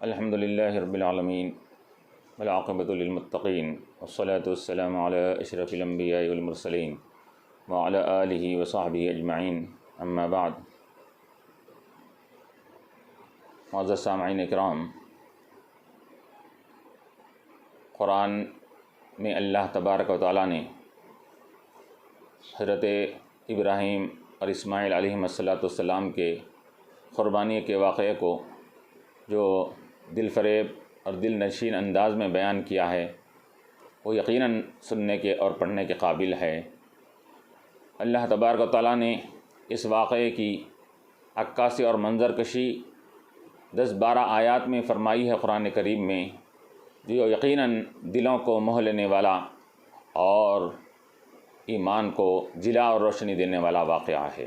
الحمد للہ رب العالمین والعاقبۃ للمتقین والصلاة والسلام علی اشرف الانبیاء والمرسلین وعلی آلہ وصحبہ اجمعین اما بعد۔ معزز سامعین اکرام، قرآن میں اللہ تبارک و تعالیٰ نے حضرت ابراہیم اور اسماعیل علیہ السلام کے قربانی کے واقعے کو جو دل فریب اور دل نشین انداز میں بیان کیا ہے، وہ یقیناً سننے کے اور پڑھنے کے قابل ہے۔ اللہ تبارک و تعالیٰ نے اس واقعے کی عکاسی اور منظر کشی 10-12 آیات میں فرمائی ہے قرآن کریم میں، جو یقیناً دلوں کو موہ لینے والا اور ایمان کو جلا اور روشنی دینے والا واقعہ ہے۔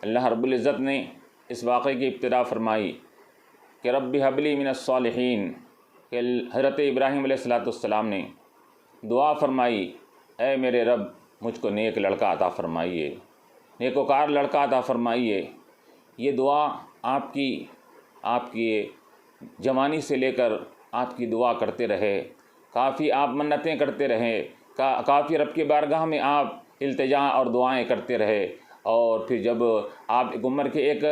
اللہ رب العزت نے اس واقعے کی ابتدا فرمائی کہ رب ہب لی من الصالحین، کہ حضرت ابراہیم علیہ السلام نے دعا فرمائی، اے میرے رب مجھ کو نیک لڑکا عطا فرمائیے، نیکوکار لڑکا عطا فرمائیے۔ یہ دعا آپ کی جوانی سے لے کر آپ کی دعا کرتے رہے، کافی آپ منتیں کرتے رہے، کافی رب کی بارگاہ میں آپ التجا اور دعائیں کرتے رہے، اور پھر جب آپ عمر کے ایک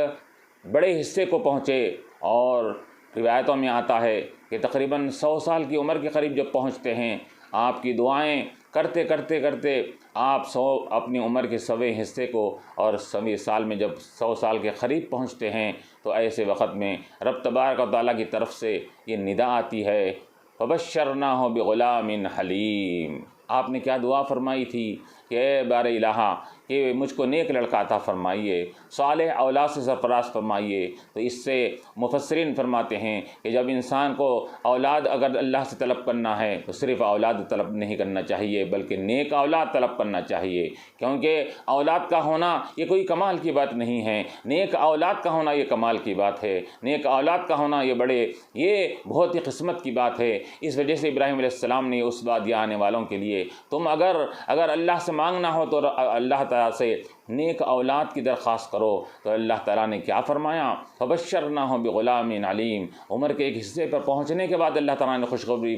بڑے حصے کو پہنچے، اور روایتوں میں آتا ہے کہ تقریباً 100 سال کی عمر کے قریب جب پہنچتے ہیں، آپ کی دعائیں کرتے آپ اپنی عمر کے 100ویں حصے کو اور 100ویں سال میں جب 100 سال کے قریب پہنچتے ہیں، تو ایسے وقت میں رب تبارک و تعالیٰ کی طرف سے یہ ندا آتی ہے، فبشرناہ بغلام حلیم۔ آپ نے کیا دعا فرمائی تھی کہ اے بار الہ کہ مجھ کو نیک لڑکا عطا فرمائیے، صالح اولاد سے سرفراز فرمائیے۔ تو اس سے مفسرین فرماتے ہیں کہ جب انسان کو اولاد اگر اللہ سے طلب کرنا ہے تو صرف اولاد طلب نہیں کرنا چاہیے، بلکہ نیک اولاد طلب کرنا چاہیے، کیونکہ اولاد کا ہونا یہ کوئی کمال کی بات نہیں ہے، نیک اولاد کا ہونا یہ کمال کی بات ہے، نیک اولاد کا ہونا یہ بہت ہی قسمت کی بات ہے۔ اس وجہ سے ابراہیم علیہ السلام نے اس بعد آنے والوں کے لیے تم اگر اللہ سے مانگنا ہو تو اللہ تعالیٰ سے نیک اولاد کی درخواست کرو، تو اللہ تعالیٰ نے کیا فرمایا، فبشرناہ بغلام علیم۔ عمر کے ایک حصے پر پہنچنے کے بعد اللہ تعالیٰ نے خوشخبری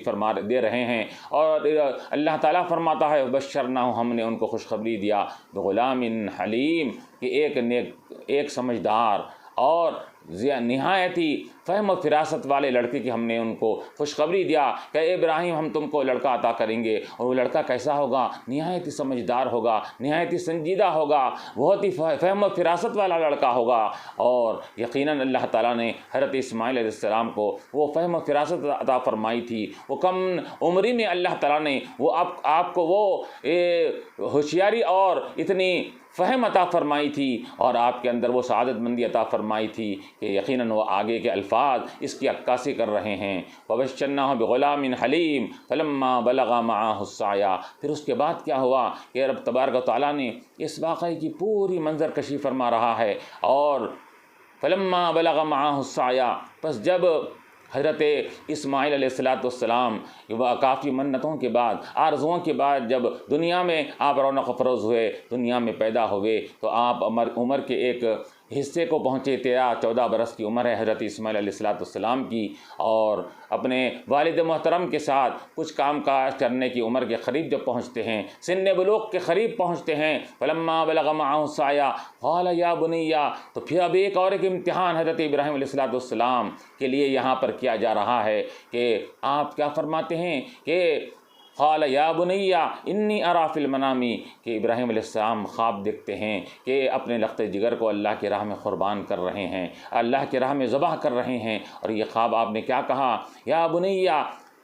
دے رہے ہیں، اور اللہ تعالیٰ فرماتا ہے بشرناہ، ہم نے ان کو خوشخبری دیا بغلام حلیم، کہ ایک سمجھدار اور نہایت ہی فہم و فراست والے لڑکے کی ہم نے ان کو خوشخبری دیا کہ اے ابراہیم ہم تم کو لڑکا عطا کریں گے، اور وہ لڑکا کیسا ہوگا، نہایت ہی سمجھدار ہوگا، نہایت ہی سنجیدہ ہوگا، بہت ہی فہم و فراست والا لڑکا ہوگا۔ اور یقیناً اللہ تعالیٰ نے حضرت اسماعیل علیہ السلام کو وہ فہم و فراست عطا فرمائی تھی، وہ کم عمری میں اللہ تعالیٰ نے وہ آپ کو وہ ہوشیاری اور اتنی فہم عطا فرمائی تھی، اور آپ کے اندر وہ سعادت مندی عطا فرمائی تھی کہ یقیناً وہ آگے کے الفاظ اس کی عکاسی کر رہے ہیں، وَبَشَّرْنَاهُ بِغُلَامٍ حَلِيمٍ فَلَمَّا بَلَغَ مَعَهُ السَّعْيَ۔ پھر اس کے بعد کیا ہوا کہ رب تبارک و تعالیٰ نے اس واقعے کی پوری منظر کشی فرما رہا ہے، اور فَلَمَّا بَلَغَ مَعَهُ السَّعْيَ، پس جب حضرت اسماعیل علیہ السلام کافی منتوں کے بعد، آرزوؤں کے بعد جب دنیا میں آپ رونق افروز ہوئے، دنیا میں پیدا ہوئے، تو آپ عمر کے ایک حصے کو پہنچے، 13-14 برس کی عمر ہے حضرت اسماعیل علیہ السلام کی، اور اپنے والد محترم کے ساتھ کچھ کام کاج کرنے کی عمر کے قریب جب پہنچتے ہیں، سن بلوغ کے قریب پہنچتے ہیں، فلما بلغ معه السعی قال یا بنی، تو پھر اب ایک امتحان حضرت ابراہیم علیہ السلام کے لیے یہاں پر کیا جا رہا ہے کہ آپ کیا فرماتے ہیں کہ قال یا بنی انی ارا فی المنام، کہ ابراہیم علیہ السلام خواب دیکھتے ہیں کہ اپنے لخت جگر کو اللہ کی راہ میں قربان کر رہے ہیں، اللہ کی راہ میں ذبح کر رہے ہیں، اور یہ خواب آپ نے کیا کہا، یا بنی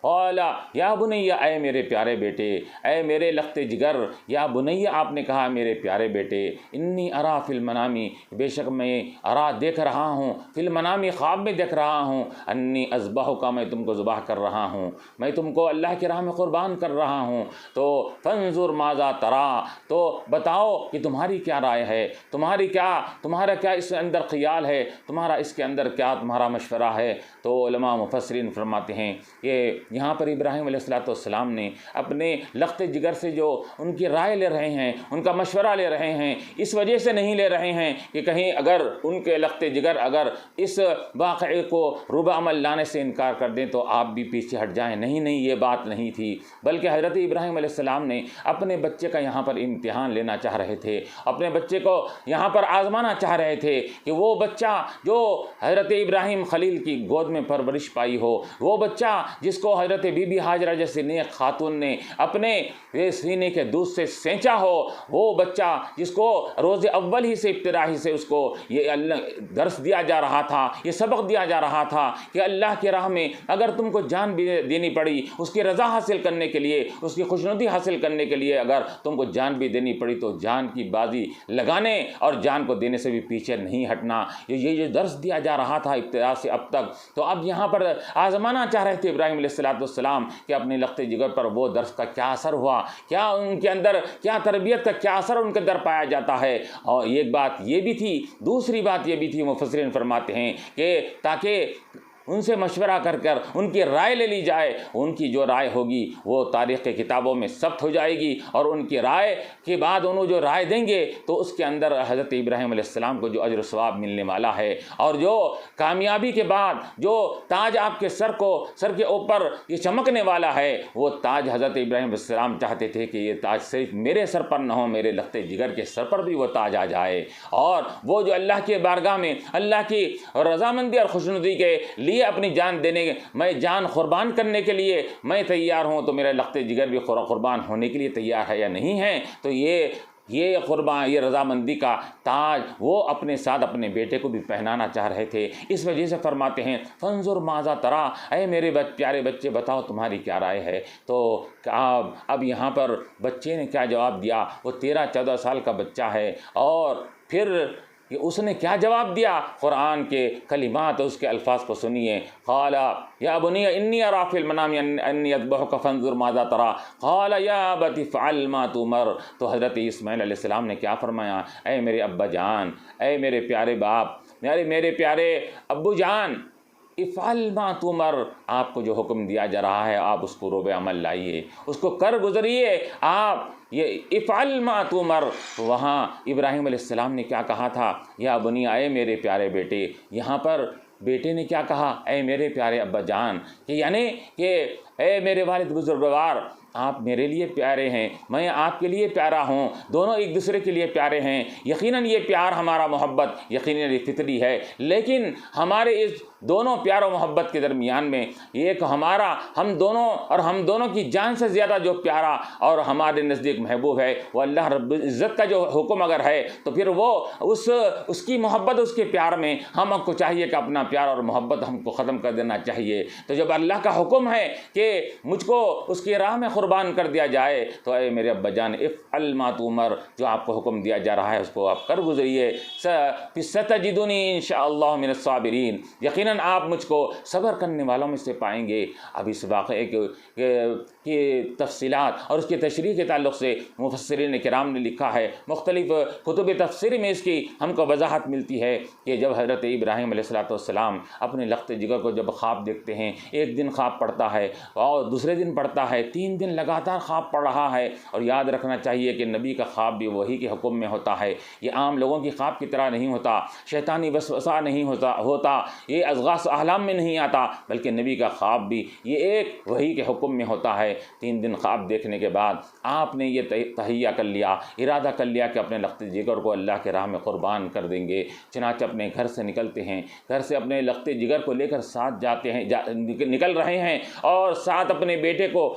قال یا بنی، اے میرے پیارے بیٹے، اے میرے لخت جگر، یا بنی آپ نے کہا میرے پیارے بیٹے، انی ارا فی المنام، بے شک میں ارا دیکھ رہا ہوں، فی المنام خواب میں دیکھ رہا ہوں، انی اذبحک، میں تم کو ذبح کر رہا ہوں، میں تم کو اللہ کی راہ میں قربان کر رہا ہوں، تو فانظر ماذا تری، تو بتاؤ کہ تمہاری کیا رائے ہے، تمہارا کیا اس کے اندر خیال ہے، تمہارا اس کے اندر کیا تمہارا مشورہ ہے۔ تو علماء مفسرین فرماتے ہیں یہ یہاں پر ابراہیم علیہ السلام نے اپنے لخت جگر سے جو ان کی رائے لے رہے ہیں، ان کا مشورہ لے رہے ہیں، اس وجہ سے نہیں لے رہے ہیں کہ کہیں اگر ان کے لخت جگر اگر اس واقعے کو روب عمل لانے سے انکار کر دیں تو آپ بھی پیچھے ہٹ جائیں۔ نہیں، یہ بات نہیں تھی، بلکہ حضرت ابراہیم علیہ السلام نے اپنے بچے کا یہاں پر امتحان لینا چاہ رہے تھے، اپنے بچے کو یہاں پر آزمانا چاہ رہے تھے کہ وہ بچہ جو حضرت ابراہیم خلیل کی گود میں پرورش پائی ہو، وہ بچہ جس کو حضرت بی بی ہاجرہ جیسے نیک خاتون نے اپنے سینے کے دودھ سے سینچا ہو، وہ بچہ جس کو روز اول ہی سے ابتدائی سے اس کو یہ درس دیا جا رہا تھا، یہ سبق دیا جا رہا تھا کہ اللہ کی راہ میں اگر تم کو جان بھی دینی پڑی، اس کی رضا حاصل کرنے کے لیے، اس کی خوشنودی حاصل کرنے کے لیے اگر تم کو جان بھی دینی پڑی تو جان کی بازی لگانے اور جان کو دینے سے بھی پیچھے نہیں ہٹنا، یہ جو درس دیا جا رہا تھا ابتدا سے اب تک۔ تو اب یہاں پر آزمانا چاہ رہے تھے ابراہیم علیہ السلام کہ اپنے لخت جگر پر وہ درس کا کیا اثر ہوا، کیا ان کے اندر کیا تربیت کا کیا اثر ان کے اندر پایا جاتا ہے۔ اور ایک بات یہ بھی تھی، دوسری بات یہ بھی تھی، مفسرین فرماتے ہیں کہ تاکہ ان سے مشورہ کر ان کی رائے لے لی جائے، ان کی جو رائے ہوگی وہ تاریخ کی کتابوں میں ثبت ہو جائے گی، اور ان کی رائے کے بعد انہوں جو رائے دیں گے تو اس کے اندر حضرت ابراہیم علیہ السلام کو جو اجر و ثواب ملنے والا ہے، اور جو کامیابی کے بعد جو تاج آپ کے سر کے اوپر یہ چمکنے والا ہے، وہ تاج حضرت ابراہیم علیہ السلام چاہتے تھے کہ یہ تاج صرف میرے سر پر نہ ہو، میرے لخت جگر کے سر پر بھی وہ تاج آ جائے، اور وہ جو اللہ کے بارگاہ میں اللہ کی رضامندی اور خوشنودی کے لیے اپنی جان دینے، میں جان قربان کرنے کے لیے میں تیار ہوں، تو میرا لخت جگر بھی قربان ہونے کے لیے تیار ہے یا نہیں ہے۔ تو یہ قربان، یہ رضامندی کا تاج وہ اپنے ساتھ اپنے بیٹے کو بھی پہنانا چاہ رہے تھے۔ اس وجہ سے فرماتے ہیں فانظر ماذا ترى، اے میرے پیارے بچے بتاؤ تمہاری کیا رائے ہے۔ تو اب یہاں پر بچے نے کیا جواب دیا، وہ 13-14 سال کا بچہ ہے، اور پھر اس نے کیا جواب دیا، قرآن کے کلمات اس کے الفاظ کو سنیے۔ قال یا بنی انی ارى فی المنام انی اذبحک فانظر ماذا ترى قال یا ابت افعل ما تؤمر۔ تو حضرت اسماعیل علیہ السلام نے کیا فرمایا، اے میرے ابا جان، اے میرے پیارے باپ، میرے پیارے ابو جان، افعل ما تؤمر، آپ کو جو حکم دیا جا رہا ہے آپ اس کو روب عمل لائیے، اس کو کر گزریے، آپ یہ افعل ما تؤمر۔ وہاں ابراہیم علیہ السلام نے کیا کہا تھا، یا بنی، اے میرے پیارے بیٹے، یہاں پر بیٹے نے کیا کہا، اے میرے پیارے ابا جان، کہ یعنی کہ اے میرے والد بزرگوار، آپ میرے لیے پیارے ہیں، میں آپ کے لیے پیارا ہوں، دونوں ایک دوسرے کے لیے پیارے ہیں۔ یقیناً یہ پیار ہمارا محبت یقیناً یہ فطری ہے، لیکن ہمارے اس دونوں پیار و محبت کے درمیان میں ایک ہم دونوں کی جان سے زیادہ جو پیارا اور ہمارے نزدیک محبوب ہے وہ اللہ رب العزت کا جو حکم اگر ہے تو پھر وہ اس کی محبت، اس کے پیار میں ہم کو چاہیے کہ اپنا پیار اور محبت ہم کو ختم کر دینا چاہیے۔ تو جب اللہ کا حکم ہے کہ مجھ کو اس کی راہ میں قربان کر دیا جائے تو اے میرے ابا جان افعل ما تؤمر، جو آپ کو حکم دیا جا رہا ہے اس کو آپ کر گزریے۔ ستجدنی انشاءاللہ من الصابرین، یقیناً آپ مجھ کو صبر کرنے والوں میں سے پائیں گے۔ اب اس واقعے کی تفصیلات اور اس کی تشریح کے تعلق سے مفسرین کرام نے لکھا ہے، مختلف کتب تفسیر میں اس کی ہم کو وضاحت ملتی ہے کہ جب حضرت ابراہیم علیہ السلام اپنے لخت جگر کو جب خواب دیکھتے ہیں، ایک دن خواب پڑتا ہے اور دوسرے دن پڑتا ہے، 3 دن لگاتار خواب پڑ رہا ہے، اور یاد رکھنا چاہیے کہ نبی کا خواب بھی وہی کے حکم میں ہوتا ہے، یہ عام لوگوں کی خواب کی طرح نہیں ہوتا، شیطانی وسوسہ نہیں ہوتا، یہ اضغاث احلام میں نہیں آتا، بلکہ نبی کا خواب بھی یہ ایک وہی کے حکم میں ہوتا ہے۔ 3 دن خواب دیکھنے کے بعد آپ نے یہ تہیہ کر لیا، ارادہ کر لیا کہ اپنے لخت جگر کو اللہ کے راہ میں قربان کر دیں گے۔ چنانچہ اپنے گھر سے نکلتے ہیں، گھر سے اپنے لخت جگر کو لے کر ساتھ جاتے ہیں، نکل رہے ہیں، اور ساتھ اپنے بیٹے کو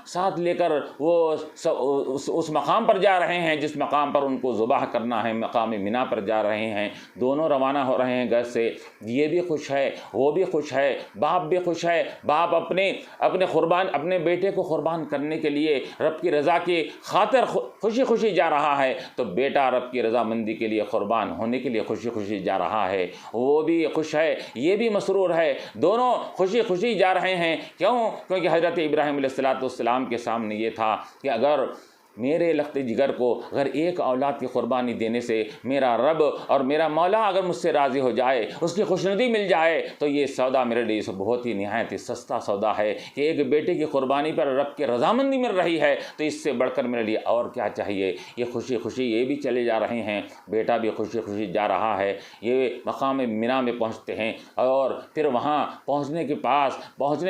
ساتھ لے کر وہ اس مقام پر جا رہے ہیں جس مقام پر ان کو ذبح کرنا ہے، مقام منا پر جا رہے ہیں۔ دونوں روانہ ہو رہے ہیں گھر سے، یہ بھی خوش ہے، وہ بھی خوش ہے، باپ بھی خوش ہے، باپ اپنے بیٹے کو قربان کرنے کے لیے رب کی رضا کی خاطر خوشی خوشی جا رہا ہے، تو بیٹا رب کی رضامندی کے لیے قربان ہونے کے لیے خوشی خوشی جا رہا ہے، وہ بھی خوش ہے، یہ بھی مسرور ہے، دونوں خوشی خوشی جا رہے ہیں۔ کیونکہ حضرت ابراہیم علیہ السلام کے سامنے یہ تھا کہ اگر میرے لخت جگر کو اگر ایک اولاد کی قربانی دینے سے میرا رب اور میرا مولا اگر مجھ سے راضی ہو جائے، اس کی خوشنودی مل جائے، تو یہ سودا میرے لیے بہت ہی نہایت ہی سستا سودا ہے کہ ایک بیٹے کی قربانی پر رب کی رضامندی مل رہی ہے، تو اس سے بڑھ کر میرے لیے اور کیا چاہیے۔ یہ خوشی خوشی یہ بھی چلے جا رہے ہیں، بیٹا بھی خوشی خوشی جا رہا ہے، یہ مقام مینا میں پہنچتے ہیں، اور پھر وہاں پہنچنے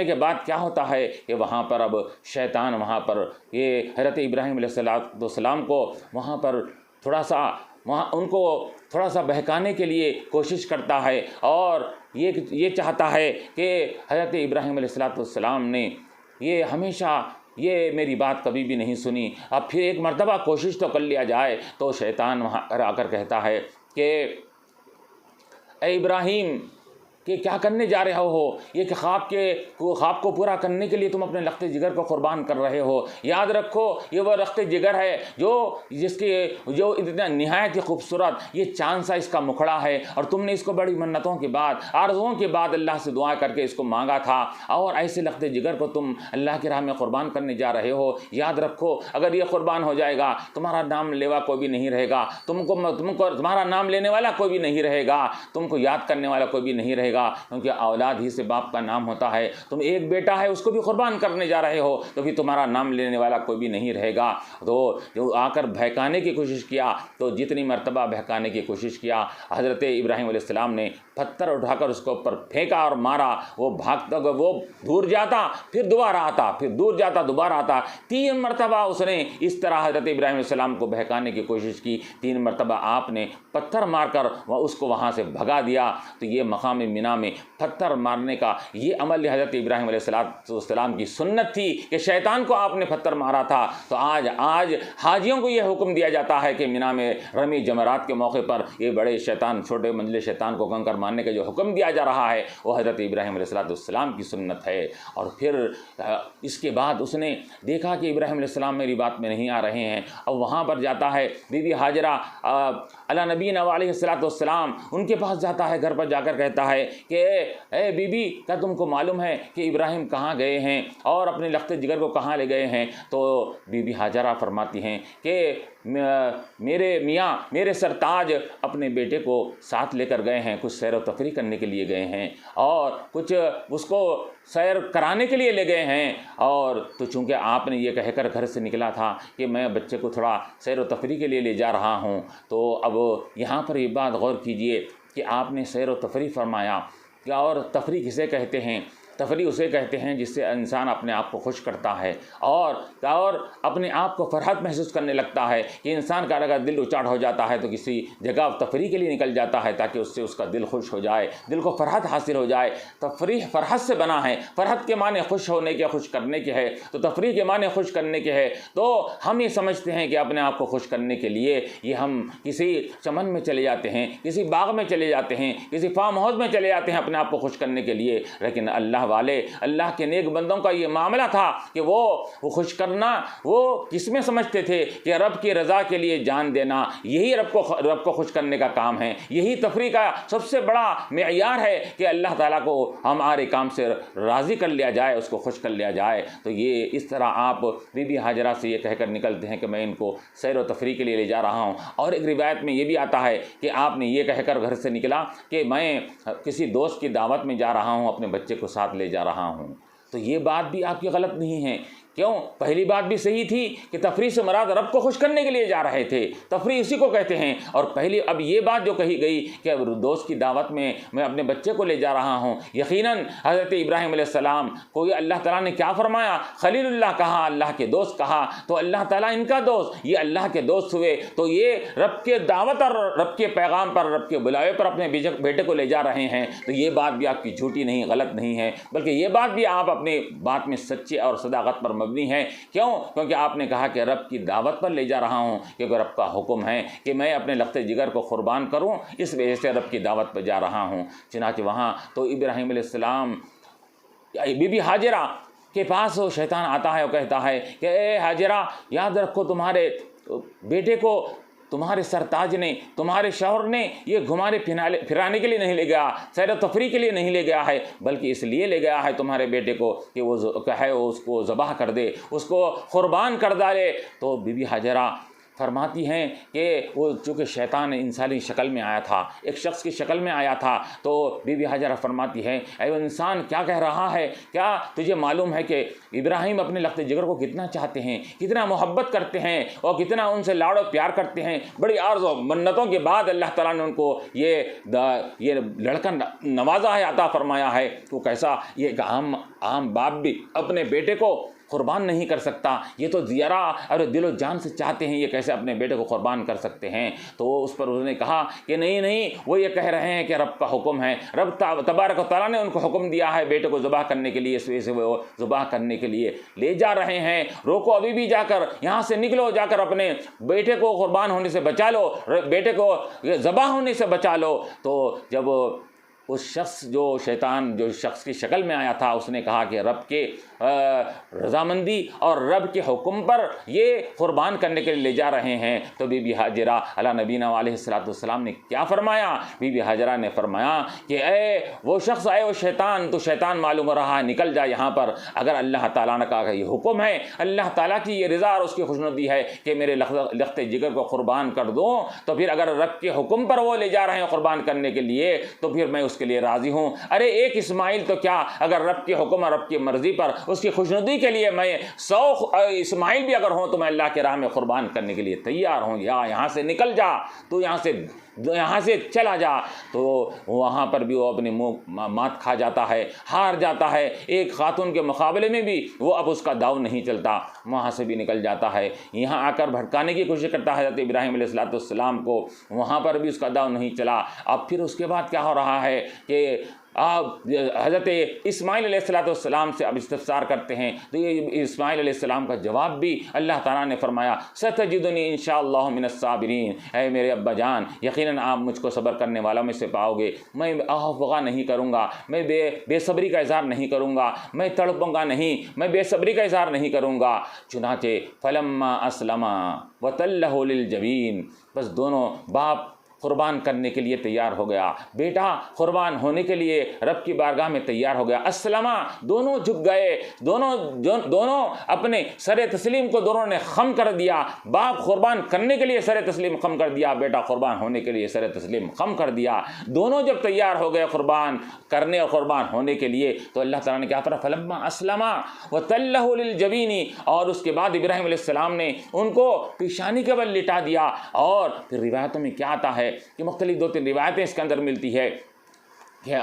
کے بعد کیا ہوتا ہے کہ وہاں پر اب شیطان وہاں پر یہ حضرت ابراہیم علیہ السلام کو وہاں پر ان کو تھوڑا سا بہکانے کے لیے کوشش کرتا ہے، اور یہ چاہتا ہے کہ حضرت ابراہیم علیہ السلام نے یہ ہمیشہ یہ میری بات کبھی بھی نہیں سنی، اب پھر ایک مرتبہ کوشش تو کر لیا جائے۔ تو شیطان وہاں آ کر کہتا ہے کہ اے ابراہیم کہ کیا کرنے جا رہے ہو، یہ کہ خواب کو پورا کرنے کے لیے تم اپنے لخت جگر کو قربان کر رہے ہو۔ یاد رکھو یہ وہ لخت جگر ہے جو اتنا نہایت ہی خوبصورت، یہ چاند سا اس کا مکھڑا ہے، اور تم نے اس کو بڑی منتوں کے بعد، آرزوؤں کے بعد اللہ سے دعا کر کے اس کو مانگا تھا، اور ایسے لخت جگر کو تم اللہ کی راہ میں قربان کرنے جا رہے ہو۔ یاد رکھو اگر یہ قربان ہو جائے گا تمہارا نام لیوا کوئی بھی نہیں رہے گا، تمہارا نام لینے والا کوئی بھی نہیں رہے گا، تم کو یاد کرنے والا کوئی بھی نہیں رہے گا، کیونکہ اولاد ہی سے باپ کا نام ہوتا ہے۔ تم ایک بیٹا ہے اس کو بھی قربان کرنے جا رہے ہو تو بھی تمہارا نام لینے والا کوئی بھی نہیں رہے گا۔ تو جو آ کر بہکانے کی کوشش کیا، تو جتنی مرتبہ بہکانے کی کوشش کیا، حضرت ابراہیم علیہ السلام نے پتھر اٹھا کر اس کو اوپر پھینکا اور مارا، وہ بھاگتا وہ دور جاتا پھر دوبارہ آتا، پھر دور جاتا دوبارہ آتا، 3 مرتبہ اس نے اس طرح حضرت ابراہیم علیہ السلام کو بہکانے کی کوشش کی۔ 3 مرتبہ آپ نے پتھر مار کر اس کو وہاں سے بھگا دیا۔ تو یہ مقام مینا میں پتھر مارنے کا یہ عمل حضرت ابراہیم علیہ السلام کی سنت تھی کہ شیطان کو آپ نے پتھر مارا تھا، تو آج حاجیوں کو یہ حکم دیا جاتا ہے کہ مینا میں رمی جمرات کے موقع پر یہ بڑے شیطان، چھوٹے منجلے شیطان کو کنکر مارنے کا جو حکم دیا جا رہا ہے وہ حضرت ابراہیم علیہ السلام کی سنت ہے۔ اور پھر اس کے بعد اس نے دیکھا کہ ابراہیم علیہ السلام میری بات میں نہیں آ رہے ہیں، اب وہاں پر جاتا ہے، بی بی ہاجرہ علی نبینا علیہ السلام ان کے پاس جاتا ہے، گھر پر جا کر کہتا ہے کہ اے بی بی کیا تم کو معلوم ہے کہ ابراہیم کہاں گئے ہیں اور اپنے لخت جگر کو کہاں لے گئے ہیں؟ تو بی بی ہاجرہ فرماتی ہیں کہ میرے میاں، میرے سرتاج اپنے بیٹے کو ساتھ لے کر گئے ہیں، کچھ سیر و تفریح کرنے کے لیے گئے ہیں اور کچھ اس کو سیر کرانے کے لیے لے گئے ہیں، اور تو چونکہ آپ نے یہ کہہ کر گھر سے نکلا تھا کہ میں بچے کو تھوڑا سیر و تفریح کے لیے لے جا رہا ہوں، تو اب یہاں پر یہ بات غور کیجئے کہ آپ نے سیر و تفریح فرمایا، اور تفریح کسے کہتے ہیں؟ تفریح اسے کہتے ہیں جس سے انسان اپنے آپ کو خوش کرتا ہے اور اپنے آپ کو فرحت محسوس کرنے لگتا ہے، کہ انسان کا اگر دل اچاٹ ہو جاتا ہے تو کسی جگہ تفریح کے لیے نکل جاتا ہے تاکہ اس سے اس کا دل خوش ہو جائے، دل کو فرحت حاصل ہو جائے۔ تفریح فرحت سے بنا ہے، فرحت کے معنی خوش ہونے کے، خوش کرنے کے ہے، تو تفریح کے معنی خوش کرنے کے ہے۔ تو ہم یہ سمجھتے ہیں کہ اپنے آپ کو خوش کرنے کے لیے یہ ہم کسی چمن میں چلے جاتے ہیں، کسی باغ میں چلے جاتے ہیں، کسی فارم ہاؤس میں چلے جاتے ہیں اپنے آپ کو خوش کرنے کے لیے، لیکن اللہ کے نیک بندوں کا یہ معاملہ تھا کہ وہ خوش کرنا وہ کس میں سمجھتے تھے کہ رب کی رضا کے لیے جان دینا، یہی رب کو خوش کرنے کا کام ہے، یہی تفریح کا سب سے بڑا معیار ہے کہ اللہ تعالیٰ کو ہمارے کام سے راضی کر لیا جائے، اس کو خوش کر لیا جائے۔ تو یہ اس طرح آپ بی بی ہاجرہ سے یہ کہہ کر نکلتے ہیں کہ میں ان کو سیر و تفریح کے لیے لے جا رہا ہوں، اور ایک روایت میں یہ بھی آتا ہے کہ آپ نے یہ کہہ کر گھر سے نکلا کہ میں کسی دوست کی دعوت میں جا رہا ہوں، اپنے بچے کو ساتھ لے جا رہا ہوں۔ تو یہ بات بھی آپ کی غلط نہیں ہے، کیوں؟ پہلی بات بھی صحیح تھی کہ تفریح سے مراد رب کو خوش کرنے کے لیے جا رہے تھے، تفریح اسی کو کہتے ہیں، اور اب یہ بات جو کہی گئی کہ دوست کی دعوت میں میں اپنے بچے کو لے جا رہا ہوں، یقیناً حضرت ابراہیم علیہ السلام کو اللہ تعالیٰ نے کیا فرمایا؟ خلیل اللہ کہا، اللہ کے دوست کہا، تو اللہ تعالیٰ ان کا دوست، یہ اللہ کے دوست ہوئے، تو یہ رب کے دعوت اور رب کے پیغام پر، رب کے بلاوے پر اپنے بیٹے کو لے جا رہے ہیں۔ تو یہ بات بھی آپ کی جھوٹی نہیں، غلط نہیں ہے، بلکہ یہ بات بھی آپ اپنے بات میں سچے اور صداقت پر مبنی ہے۔ کیوں؟ کیونکہ آپ نے کہا کہ رب کی دعوت پر لے جا رہا ہوں، کیونکہ رب کا حکم ہے کہ میں اپنے لخت جگر کو قربان کروں، اس وجہ سے رب کی دعوت پر جا رہا ہوں۔ چنانچہ وہاں تو ابراہیم علیہ السلام بی بی ہاجرہ کے پاس وہ شیطان آتا ہے اور کہتا ہے کہ اے ہاجرہ یاد رکھو تمہارے بیٹے کو تمہارے سرتاج نے، تمہارے شوہر نے یہ گھمانے پھرانے کے لیے نہیں لے گیا، سیر و تفریح کے لیے نہیں لے گیا ہے، بلکہ اس لیے لے گیا ہے تمہارے بیٹے کو کہ وہ اس کو ذبح کر دے، اس کو قربان کر ڈالے۔ تو بی بی ہاجرہ فرماتی ہیں کہ وہ چونکہ شیطان انسانی شکل میں آیا تھا، ایک شخص کی شکل میں آیا تھا، تو بی بی ہاجرہ فرماتی ہیں اے انسان کیا کہہ رہا ہے، کیا تجھے معلوم ہے کہ ابراہیم اپنے لخت جگر کو کتنا چاہتے ہیں، کتنا محبت کرتے ہیں اور کتنا ان سے لاڑ و پیار کرتے ہیں۔ بڑی عرض و منتوں کے بعد اللہ تعالیٰ نے ان کو یہ لڑکا نوازا ہے، عطا فرمایا ہے۔ تو کیسا یہ ایک عام باپ بھی اپنے بیٹے کو قربان نہیں کر سکتا، یہ تو زیارہ اور دل و جان سے چاہتے ہیں، یہ کیسے اپنے بیٹے کو قربان کر سکتے ہیں؟ تو اس پر انہوں نے کہا کہ نہیں، وہ یہ کہہ رہے ہیں کہ رب کا حکم ہے، رب تبارک و تعالیٰ نے ان کو حکم دیا ہے بیٹے کو ذبح کرنے کے لیے، اس وجہ سے وہ ذبح کرنے کے لیے لے جا رہے ہیں۔ روکو، ابھی بھی جا کر یہاں سے نکلو، جا کر اپنے بیٹے کو قربان ہونے سے بچا لو، بیٹے کو ذبح ہونے سے بچا لو۔ تو جب اس شخص جو شخص کی شکل میں آیا تھا، اس نے کہا کہ رب کے رضامندی اور رب کے حکم پر یہ قربان کرنے کے لیے لے جا رہے ہیں، تو بی بی ہاجرہ علی نبینا علیہ السلام نے کیا فرمایا؟ بی بی ہاجرہ نے فرمایا کہ اے وہ شخص، اے وہ شیطان، تو شیطان معلوم ہو رہا ہے، نکل جا یہاں پر۔ اگر اللہ تعالیٰ نے کہا کہ یہ حکم ہے، اللہ تعالیٰ کی یہ رضا اور اس کی خوشنودی ہے کہ میرے لخت جگر کو قربان کر دوں، تو پھر اگر رب کے حکم پر وہ لے جا رہے ہیں قربان کرنے کے لیے، تو پھر میں اس کے لیے راضی ہوں۔ ارے ایک اسماعیل تو کیا، اگر رب کے حکم اور رب کی مرضی پر اس کی خوشنودی کے لیے میں 100 اسماعیل بھی اگر ہوں تو میں اللہ کے راہ میں قربان کرنے کے لیے تیار ہوں۔ یہاں سے نکل جا، تو یہاں سے چلا جا۔ تو وہاں پر بھی وہ اپنے منہ مات کھا جاتا ہے، ہار جاتا ہے۔ ایک خاتون کے مقابلے میں بھی وہ اب اس کا داؤ نہیں چلتا، وہاں سے بھی نکل جاتا ہے۔ یہاں آ کر بھٹکانے کی کوشش کرتا ہے حضرت ابراہیم علیہ السلام کو، وہاں پر بھی اس کا داؤ نہیں چلا۔ اب پھر اس کے بعد کیا ہو رہا ہے کہ حضرت اسماعیل علیہ السلام سے اب استفسار کرتے ہیں، تو یہ اسماعیل علیہ السلام کا جواب بھی اللہ تعالیٰ نے فرمایا ستجدنی انشاءاللہ من الصابرین، اے میرے ابا جان یقیناً آپ مجھ کو صبر کرنے والوں میں سے پاؤ گے۔ میں آہ نہیں کروں گا، میں بے صبری کا اظہار نہیں کروں گا، میں تڑپوں گا نہیں، میں بے صبری کا اظہار نہیں کروں گا۔ چنانچہ فلما اسلما وتلہ للجبین، بس دونوں باپ قربان کرنے کے لیے تیار ہو گیا، بیٹا قربان ہونے کے لیے رب کی بارگاہ میں تیار ہو گیا۔ اسلمہ، دونوں جھک گئے، دونوں اپنے سر تسلیم کو دونوں نے خم کر دیا۔ باپ قربان کرنے کے لیے سر تسلیم خم کر دیا، بیٹا قربان ہونے کے لیے سر تسلیم خم کر دیا۔ دونوں جب تیار ہو گئے قربان کرنے اور قربان ہونے کے لیے، تو اللہ تعالیٰ نے کیا فرمایا؟ فلما اسلما وتلہ للجبین، اور اس کے بعد ابراہیم علیہ السلام نے ان کو پیشانی کے بل لٹا دیا۔ اور پھر روایتوں میں کیا آتا ہے کہ مختلف 2-3 روایتیں اس کے اندر ملتی ہے کہ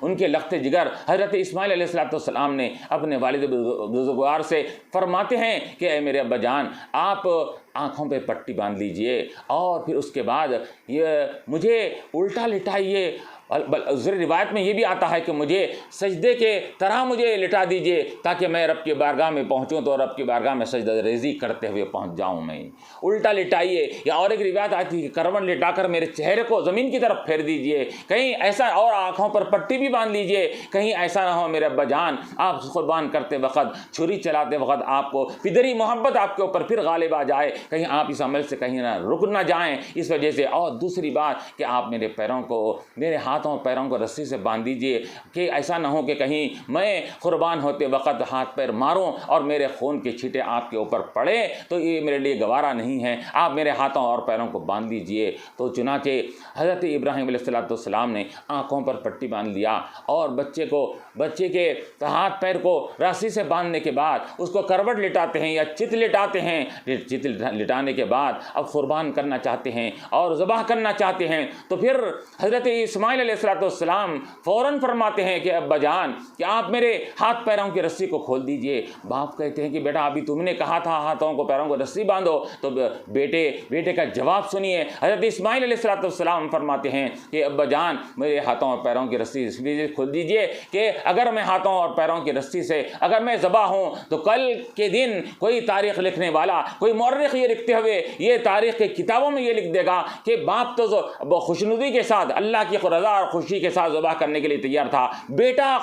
ان کے لخت جگر حضرت اسماعیل علیہ السلام نے اپنے والد بزرگوار سے فرماتے ہیں کہ اے میرے ابا جان، آپ آنکھوں پہ پٹی باندھ لیجئے اور پھر اس کے بعد یہ مجھے الٹا لٹائیے۔ روایت میں یہ بھی آتا ہے کہ مجھے سجدے کے طرح مجھے لٹا دیجئے تاکہ میں رب کی بارگاہ میں پہنچوں تو رب کی بارگاہ میں سجدہ ریزی کرتے ہوئے پہنچ جاؤں میں۔ الٹا لٹائیے، یا اور ایک روایت آتی ہے کہ کروٹ لٹا کر میرے چہرے کو زمین کی طرف پھیر دیجئے، کہیں ایسا، اور آنکھوں پر پٹی بھی باندھ لیجئے، کہیں ایسا نہ ہو میرے ابا جان آپ قربان کرتے وقت، چھری چلاتے وقت آپ کو فدری محبت آپ کے اوپر پھر غالب آ جائے، کہیں آپ اس عمل سے کہیں نہ رک نہ جائیں اس وجہ سے۔ اور دوسری بات کہ آپ میرے پیروں کو، میرے ہاتھوں پیروں کو رسی سے باندھ دیجئے کہ ایسا نہ ہو کہ کہیں میں قربان ہوتے وقت ہاتھ پیر ماروں اور میرے خون کے چھینٹے آپ کے اوپر پڑے تو یہ میرے لیے گوارا نہیں ہے، آپ میرے ہاتھوں اور پیروں کو باندھ دیجئے۔ تو چنانچہ حضرت ابراہیم علیہ السلام نے آنکھوں پر پٹی باندھ لیا اور بچے کے ہاتھ پیر کو رسی سے باندھنے کے بعد اس کو کروٹ لٹاتے ہیں یا چت لٹاتے ہیں۔ چت لٹانے کے بعد اب قربان کرنا چاہتے ہیں اور ذبح کرنا چاہتے ہیں، تو پھر حضرت اسماعیل علیہ السلام فوراً فرماتے ہیں کہ ابا جان کہ آپ میرے ہاتھ پیروں کی رسی کو کھول دیجئے۔ باپ کہتے ہیں کہ بیٹا ابھی تم نے کہا تھا ہاتھوں کو پیروں کو رسی باندھو، تو بیٹے کا جواب سنیے۔ حضرت اسماعیل علیہ السلام فرماتے ہیں کہ ابا جان میرے ہاتھوں اور پیروں کی رسی اس لیے کھول دیجئے کہ اگر میں ہاتھوں اور پیروں کی رسی سے اگر میں ذبح ہوں تو کل کے دن کوئی تاریخ لکھنے والا، کوئی مورخ یہ لکھتے ہوئے یہ تاریخ کی کتابوں میں یہ لکھ دے گا کہ باپ تو خوشنودی کے ساتھ اللہ کی رضا خبردار خوشی کے ساتھ ذبح کرنے کے لیے تیار تھا. بیٹا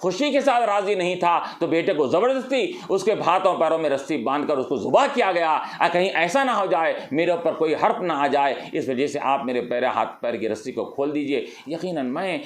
خوشی کے ساتھ راضی نہیں تھا تو بیٹے کو زبردستی اس کے ہاتھوں پیروں میں رسی باندھ کر اس کو ذبح کیا گیا. کہیں ایسا نہ ہو جائے میرے اوپر کوئی حرف نہ آ جائے, اس وجہ سے آپ میرے ہاتھ پیر کی رسی کو کھول دیجئے. یقیناً میں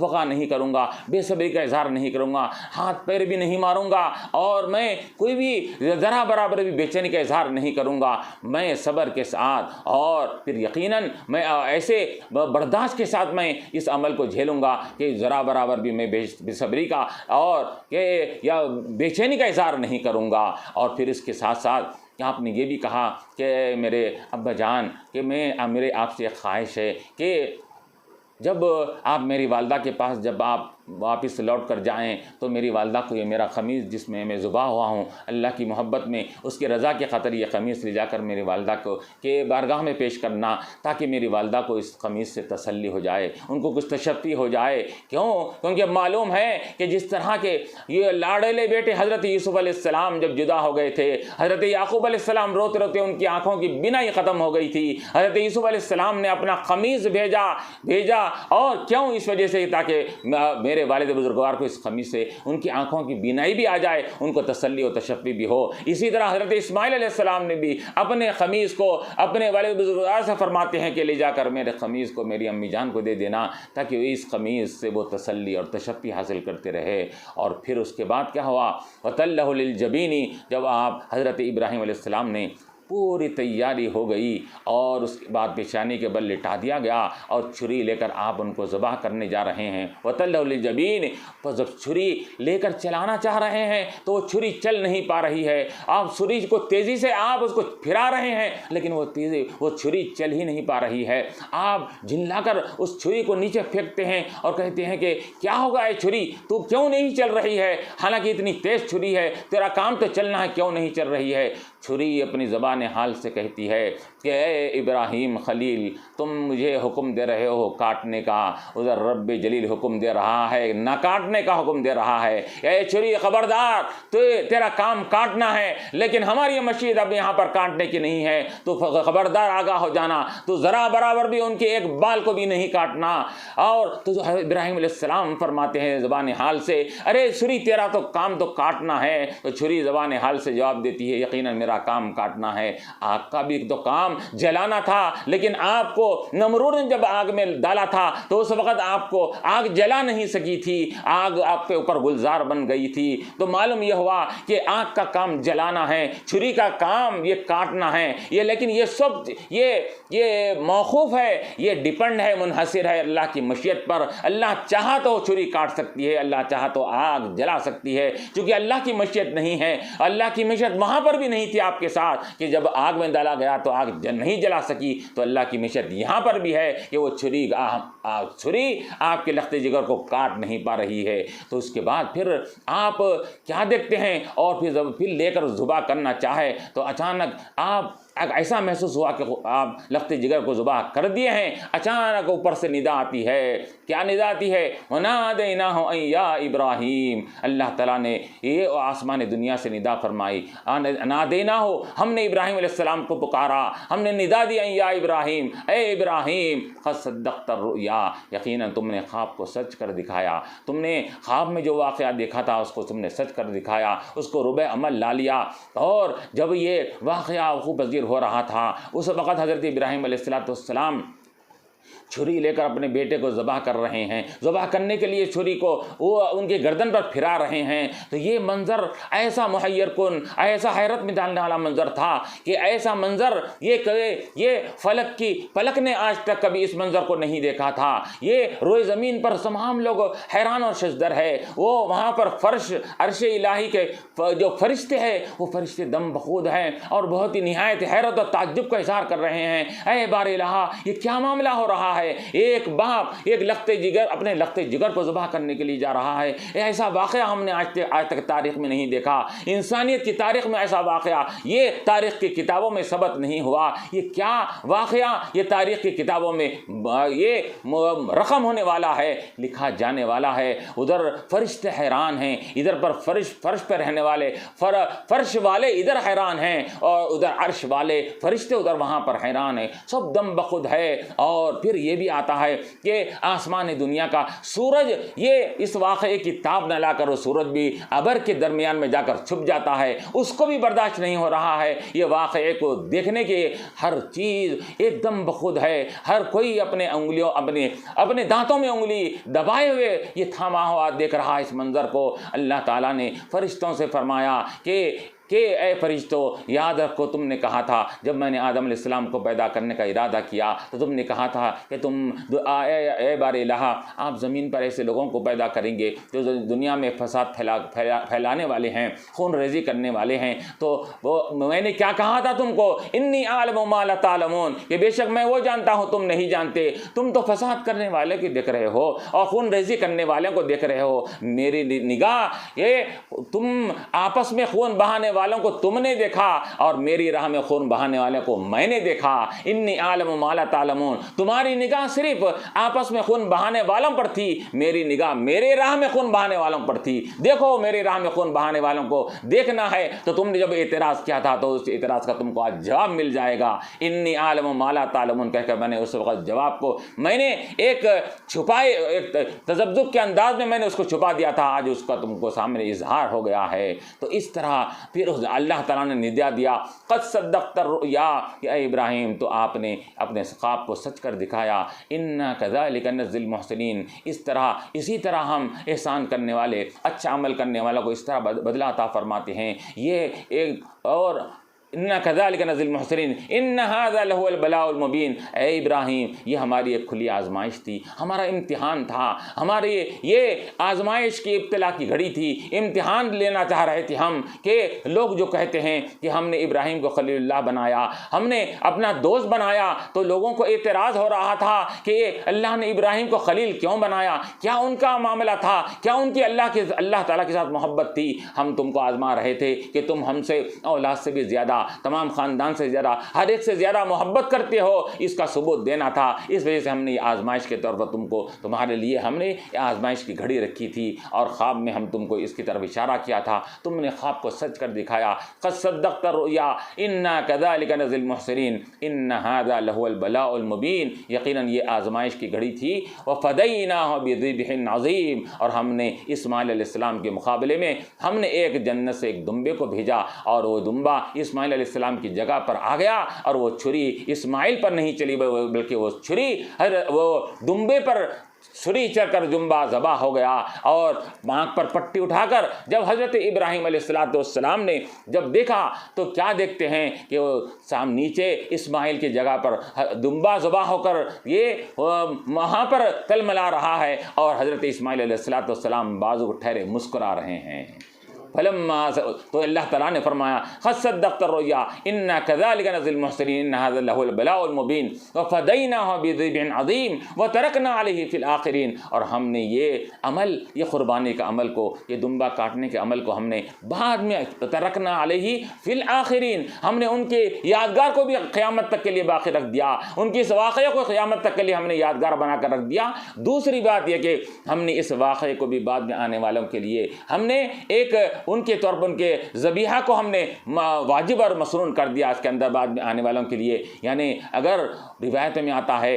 وغا نہیں کروں گا, بے صبری کا اظہار نہیں کروں گا, ہاتھ پیر بھی نہیں ماروں گا, اور میں کوئی بھی ذرا برابر بھی بے چینی کا اظہار نہیں کروں گا. میں صبر کے ساتھ اور پھر یقیناً میں ایسے برداشت کے ساتھ میں اس عمل کو جھیلوں گا کہ ذرا برابر بھی میں بے صبری کا اور یا بے چینی کا اظہار نہیں کروں گا. اور پھر اس کے ساتھ ساتھ آپ نے یہ بھی کہا کہ میرے ابا جان کہ میرے آپ سے ایک خواہش ہے کہ جب آپ میری والدہ کے پاس جب آپ واپس لوٹ کر جائیں تو میری والدہ کو یہ میرا قمیص جس میں ذبح ہوا ہوں اللہ کی محبت میں اس کی رضا کے خاطر یہ قمیص لے جا کر میری والدہ کو کہ بارگاہ میں پیش کرنا, تاکہ میری والدہ کو اس قمیص سے تسلی ہو جائے, ان کو کچھ تشفی ہو جائے. کیونکہ معلوم ہے کہ جس طرح کے یہ لاڈلے بیٹے حضرت یوسف علیہ السلام جب جدا ہو گئے تھے, حضرت یعقوب علیہ السلام روتے روتے ان کی آنکھوں کی بینائی ختم ہو گئی تھی. حضرت یوسف علیہ السلام نے اپنا قمیص بھیجا اور کیوں, اس وجہ سے تاکہ میرے والد بزرگوار کو اس قمیص سے ان کی آنکھوں کی بینائی بھی آ جائے, ان کو تسلی و تشفی بھی ہو. اسی طرح حضرت اسماعیل علیہ السلام نے بھی اپنے قمیص کو اپنے والد بزرگوار سے فرماتے ہیں کہ لے جا کر میرے قمیص کو میری امی جان کو دے دینا, تاکہ اس قمیص سے وہ تسلی اور تشفی حاصل کرتے رہے. اور پھر اس کے بعد کیا ہوا, وَتَلَّهُ لِلْجَبِينِ, جب آپ حضرت ابراہیم علیہ السلام نے پوری تیاری ہو گئی اور اس کے بعد پیشانی کے بل لٹا دیا گیا اور چھری لے کر آپ ان کو ذبح کرنے جا رہے ہیں. وَتَلَّهُ لِلْجَبِينِ, تو جب چھری لے کر چلانا چاہ رہے ہیں تو وہ چھری چل نہیں پا رہی ہے. آپ چھری کو تیزی سے آپ اس کو پھرا رہے ہیں لیکن وہ چھری چل ہی نہیں پا رہی ہے. آپ جھلا کر اس چھری کو نیچے پھینکتے ہیں اور کہتے ہیں کہ کیا ہوگا اے چھری, تو کیوں نہیں چل رہی ہے, حالانکہ اتنی تیز چھری ہے, تیرا کام تو چلنا ہے, کیوں نہیں چل رہی ہے. چھری اپنی زبان حال سے کہتی ہے کہ اے ابراہیم خلیل, تم مجھے حکم دے رہے ہو کاٹنے کا, ادھر رب جلیل حکم دے رہا ہے نہ کاٹنے کا حکم دے رہا ہے. اے چھری خبردار, تو تیرا کام کاٹنا ہے لیکن ہماری مشیت اب یہاں پر کاٹنے کی نہیں ہے, تو خبردار آگاہ ہو جانا, تو ذرا برابر بھی ان کے ایک بال کو بھی نہیں کاٹنا. اور تو ابراہیم علیہ السلام فرماتے ہیں زبان حال سے, ارے چھری تیرا تو کام تو کاٹنا ہے. تو چھری زبان حال سے جواب دیتی ہے یقیناً میرا کام کاٹنا ہے. آگ کا بھی تو کام جلانا تھا, لیکن آپ کو نمرود نے جب آگ میں ڈالا تھا تو اس وقت آپ کو آگ جلا نہیں سکی تھی, آگ آپ کے اوپر گلزار بن گئی تھی. تو معلوم یہ ہوا کہ آگ کا کام جلانا ہے, چھری کا کام یہ کاٹنا ہے. یہ لیکن یہ سب یہ موقوف ہے, یہ ڈیپینڈ ہے, منحصر ہے اللہ کی مشیت پر. اللہ چاہا تو چھری کاٹ سکتی ہے, اللہ چاہا تو آگ جلا سکتی ہے, کیونکہ اللہ کی مشیت نہیں ہے. اللہ کی مشیت وہاں پر بھی نہیں تھی آپ کے ساتھ کہ جب آگ میں ڈالا گیا تو آگ نہیں جلا سکی, تو اللہ کی مشیت یہاں پر بھی ہے کہ وہ چھری آپ کے لخت جگر کو کاٹ نہیں پا رہی ہے. تو اس کے بعد پھر آپ کیا دیکھتے ہیں, اور پھر لے کر ذبح کرنا چاہے تو اچانک آپ ایسا محسوس ہوا کہ آپ لخت جگر کو ذبح کر دیے ہیں. اچانک اوپر سے ندا آتی ہے. کیا ندا آتی ہے؟ وَنَادَيْنَاهُ أَن يَا إِبْرَاهِيمُ, اللہ تعالیٰ نے یہ آسمان دنیا سے ندا فرمائی. نادیناہو, ہم نے ابراہیم علیہ السلام کو پکارا, ہم نے ندا دی, ان یا ابراہیم, اے ابراہیم, قد صدقت الرؤیا, یقیناً تم نے خواب کو سچ کر دکھایا. تم نے خواب میں جو واقعہ دیکھا تھا اس کو تم نے سچ کر دکھایا, اس کو ربع عمل لا لیا. اور جب یہ واقعہ وقوع پذیر ہو رہا تھا اس وقت حضرت ابراہیم علیہ السلام چھری لے کر اپنے بیٹے کو ذبح کر رہے ہیں. ذبح کرنے کے لیے چھری کو وہ ان کے گردن پر پھرا رہے ہیں. تو یہ منظر ایسا محیر کن, ایسا حیرت میں ڈالنے والا منظر تھا کہ ایسا منظر یہ فلک نے آج تک کبھی اس منظر کو نہیں دیکھا تھا. یہ روئے زمین پر تمام لوگ حیران اور ششدر ہے. وہ وہاں پر فرش عرش الہی کے جو فرشتے ہیں وہ فرشتے دم بخود ہیں اور بہت ہی نہایت حیرت اور تعجب کا اظہار کر رہے ہیں. اے بار الہ, یہ کیا معاملہ ہو رہا ہے؟ ایک باپ ایک لخت جگر اپنے لخت جگر کو ذبح کرنے کے لیے جا رہا ہے. ایسا واقعہ ہم نے آج تک تاریخ میں نہیں دیکھا. انسانیت کی تاریخ میں ایسا واقعہ یہ تاریخ کی کتابوں میں ثبت نہیں ہوا. یہ کیا واقعہ یہ تاریخ کی کتابوں میں یہ رقم ہونے والا ہے, لکھا جانے والا ہے. ادھر فرشتے حیران ہیں, ادھر پر فرش پہ رہنے والے فرش والے ادھر حیران ہیں, اور ادھر عرش والے فرشتے ادھر وہاں پر حیران ہیں. سب دم بخود ہے. اور پھر یہ بھی آتا ہے کہ آسمان دنیا کا سورج یہ اس واقعے کی تاب نہ لا کر وہ سورج بھی ابر کے درمیان میں جا کر چھپ جاتا ہے، اس کو بھی برداشت نہیں ہو رہا ہے یہ واقعے کو دیکھنے کے، ہر چیز ایک دم بخود ہے، ہر کوئی اپنے انگلیوں اپنے دانتوں میں انگلی دبائے ہوئے یہ تھاما ہوا دیکھ رہا ہے اس منظر کو۔ اللہ تعالیٰ نے فرشتوں سے فرمایا کہ اے فرشتوں یاد رکھو تم نے کہا تھا جب میں نے آدم علیہ السلام کو پیدا کرنے کا ارادہ کیا تو تم نے کہا تھا کہ تم اے بار الہ آپ زمین پر ایسے لوگوں کو پیدا کریں گے جو دنیا میں فساد پھیلانے والے ہیں، خون ریزی کرنے والے ہیں، تو وہ میں نے کیا کہا تھا تم کو، انی اعلم ما لا تعلمون، کہ بے شک میں وہ جانتا ہوں تم نہیں جانتے، تم تو فساد کرنے والے کو دیکھ رہے ہو اور خون ریزی کرنے والوں کو دیکھ رہے ہو، میری نگاہ یہ تم آپس میں خون بہانے والوں کو تم نے دیکھا اور میری راہ میں خون بہانے والوں کو میں نے دیکھا، انی اعلم ما لا تعلمون، تمہاری نگاہ صرف آپس میں خون بہانے والوں پر تھی، میری نگاہ میرے راہ میں خون بہانے والوں پر تھی، دیکھو میری راہ میں خون بہانے والوں کو دیکھنا ہے تو تم نے جب اعتراض کیا تھا تو اس اعتراض کا تم کو آج جواب مل جائے گا، انی اعلم ما لا تعلمون کہہ کر میں نے اس وقت جواب کو میں نے ایک تذبذب کے انداز میں میں نے اس کو چھپا دیا تھا، آج اس کا تم کو سامنے اظہار ہو گیا ہے۔ تو اس طرح پھر اللہ تعالیٰ نے ندا دیا قد صدقت الرؤیا، کہ اے ابراہیم تو آپ نے اپنے خواب کو سچ کر دکھایا، انا کذالک نجزی المحسنین، اسی طرح ہم احسان کرنے والے اچھا عمل کرنے والوں کو اس طرح بدلہ عطا فرماتے ہیں۔ یہ ایک اور انا کذالک نجزی المحسنین ان ھذا لہو البلاء المبین، اے ابراہیم یہ ہماری ایک کھلی آزمائش تھی، ہمارا امتحان تھا، ہمارے یہ آزمائش کی ابتلا کی گھڑی تھی، امتحان لینا چاہ رہے تھے ہم کہ لوگ جو کہتے ہیں کہ ہم نے ابراہیم کو خلیل اللہ بنایا، ہم نے اپنا دوست بنایا، تو لوگوں کو اعتراض ہو رہا تھا کہ اللہ نے ابراہیم کو خلیل کیوں بنایا، کیا ان کا معاملہ تھا، کیا ان کی اللہ تعالیٰ کے ساتھ محبت تھی؟ ہم تم کو آزما رہے تھے کہ تم ہم سے اولاد سے بھی زیادہ، تمام خاندان سے زیادہ، ہر ایک سے زیادہ محبت کرتے ہو، اس کا ثبوت دینا تھا، اس وجہ سے ہم نے یہ آزمائش کے طور پر تمہارے لیے ہم نے یہ آزمائش کی گھڑی رکھی تھی، اور خواب میں ہم تم کو اس کی طرف اشارہ کیا تھا، تم نے خواب کو سچ کر دکھایا، قد صدقت الرؤیا انا کذالک نجزی المحسنین ان ھذا لہو البلاء المبین، یقیناً یہ آزمائش کی گھڑی تھی، وفدیناہ بذبح عظیم، اور ہم نے اسماعیل علیہ السلام کے مقابلے میں ہم نے ایک جنت سے ایک دمبے کو بھیجا، اور وہ دمبا اسماعیل علیہ السلام کی جگہ پر آ گیا، اور وہ چھری اسماعیل پر نہیں چلی بلکہ وہ چھری وہ دمبے پر چھری چل کر دمبا ذبح ہو گیا، اور آنکھ پر پٹی اٹھا کر جب حضرت ابراہیم علیہ السلام نے جب دیکھا تو کیا دیکھتے ہیں کہ وہ نیچے اسماعیل کی جگہ پر دمبا ذبح ہو کر یہ وہاں پر تلملا رہا ہے، اور حضرت اسماعیل علیہ السلام بازو ٹھہرے مسکرا رہے ہیں۔ تو اللہ تعالیٰ نے فرمایا قد صدقت الرؤیا انا کذالک نجزی المحسنین ان ھذا لہو البلاء المبین وفدیناہ بذبح عظیم وترکنا علیہ فی الآخرین، اور ہم نے یہ عمل، یہ قربانی کا عمل کو، یہ دمبا کاٹنے کے عمل کو ہم نے بعد میں ترکنا علیہ فی الآخرین، ہم نے ان کے یادگار کو بھی قیامت تک کے لیے باقی رکھ دیا، ان کی اس واقعے کو قیامت تک کے لیے ہم نے یادگار بنا کر رکھ دیا۔ دوسری بات یہ کہ ہم نے اس واقعے کو بھی بعد میں آنے والوں کے لیے ہم نے ایک ان کے طور پر ان کے ذبیحہ کو ہم نے واجب اور مسنون کر دیا اس کے اندر بعد میں آنے والوں کے لیے، یعنی اگر روایت میں آتا ہے،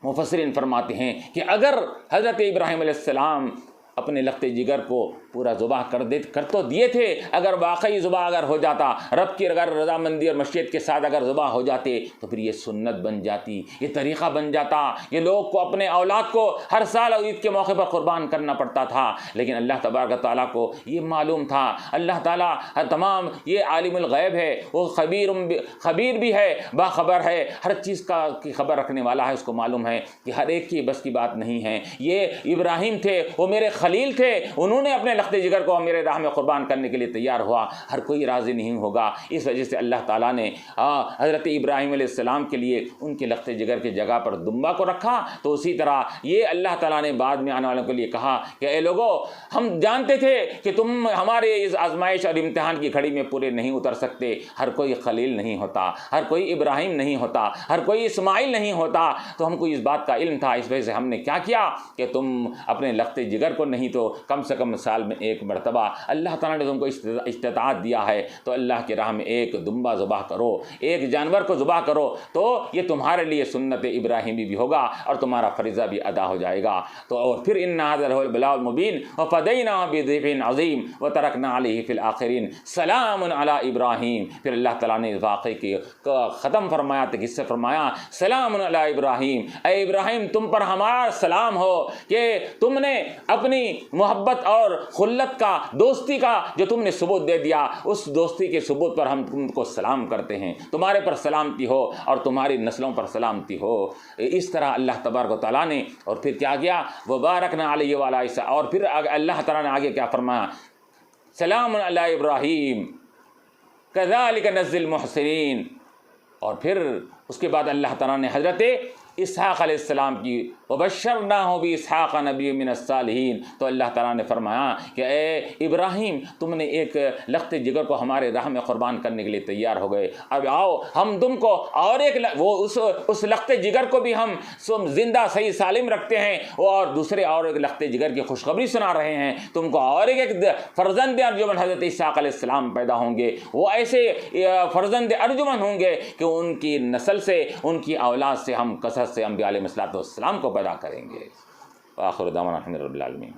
مفسرین فرماتے ہیں کہ اگر حضرت ابراہیم علیہ السلام اپنے لخت جگر کو پورا ذبح کر تو دیے تھے، اگر واقعی ذبح اگر ہو جاتا، رب کی اگر رضامندی اور مشیت کے ساتھ اگر ذبح ہو جاتے تو پھر یہ سنت بن جاتی، یہ طریقہ بن جاتا، یہ لوگ کو اپنے اولاد کو ہر سال عید کے موقع پر قربان کرنا پڑتا تھا، لیکن اللہ تبارک تعالیٰ کو یہ معلوم تھا، اللہ تعالیٰ تمام یہ عالم الغیب ہے، وہ خبیر بھی ہے، باخبر ہے، ہر چیز کی خبر رکھنے والا ہے، اس کو معلوم ہے کہ ہر ایک کی بس کی بات نہیں ہے۔ یہ ابراہیم تھے، وہ میرے خلیل تھے، انہوں نے اپنے لخت جگر کو میرے راہ میں قربان کرنے کے لیے تیار ہوا، ہر کوئی راضی نہیں ہوگا، اس وجہ سے اللہ تعالیٰ نے حضرت ابراہیم علیہ السلام کے لیے ان کے لخت جگر کی جگہ پر دمبا کو رکھا۔ تو اسی طرح یہ اللہ تعالیٰ نے بعد میں آنے والوں کے لیے کہا کہ اے لوگو، ہم جانتے تھے کہ تم ہمارے اس آزمائش اور امتحان کی گھڑی میں پورے نہیں اتر سکتے، ہر کوئی خلیل نہیں ہوتا، ہر کوئی ابراہیم نہیں ہوتا، ہر کوئی اسماعیل نہیں ہوتا، تو ہم کو اس بات کا علم تھا، اس وجہ سے ہم نے کیا کیا کہ تم اپنے لخت جگر کو نہیں تو کم سے کم سال میں ایک مرتبہ اللہ تعالیٰ نے تم کو استطاعت دیا ہے تو اللہ کی راہ میں ایک دمبا ذبح کرو، ایک جانور کو ذبح کرو، تو یہ تمہارے لیے سنت ابراہیمی بھی ہوگا اور تمہارا فریضہ بھی ادا ہو جائے گا۔ تو اور پھر ان ھذا لہو البلاء المبین وفدیناہ بذبح عظیم وترکنا علیہ فی الآخرین سلام علی ابراہیم۔ پھر اللہ تعالیٰ نے اس واقعے کی ختم فرمایا تو کس سے فرمایا؟ سلام علی ابراہیم، اے ابراہیم تم پر ہمارا سلام ہو کہ تم نے اپنی محبت اور خلت کا، دوستی کا جو تم نے ثبوت دے دیا، اس دوستی کے ثبوت پر ہم تم کو سلام کرتے ہیں، تمہارے پر سلامتی ہو اور تمہاری نسلوں پر سلامتی ہو۔ اس طرح اللہ تبارک و تعالیٰ نے، اور پھر کیا کیا؟ وبارکنا علیہ وعلی عیسیٰ، اور پھر اللہ تعالیٰ نے آگے کیا فرمایا؟ سلام علی ابراہیم کذالک نجزی المحسنین۔ اور پھر اس کے بعد اللہ تعالیٰ نے حضرت اسحاق علیہ السلام کی وبشرناہ باسحاق نبی من الصالحین، تو اللہ تعالیٰ نے فرمایا کہ اے ابراہیم تم نے ایک لخت جگر کو ہمارے راہ میں قربان کرنے کے لیے تیار ہو گئے، اب آؤ ہم تم کو اور ایک اس لخت جگر کو بھی ہم زندہ صحیح سالم رکھتے ہیں، اور دوسرے اور ایک لخت جگر کی خوشخبری سنا رہے ہیں، تم کو اور ایک فرزند ارجمن حضرت اسحاق علیہ السلام پیدا ہوں گے، وہ ایسے فرزند ارجمن ہوں گے کہ ان کی نسل سے، ان کی اولاد سے ہم کثرت سے انبیاء علیہ السلام کو پیدا کریں گے۔ وآخر دعوانا الحمد للہ رب العالمین۔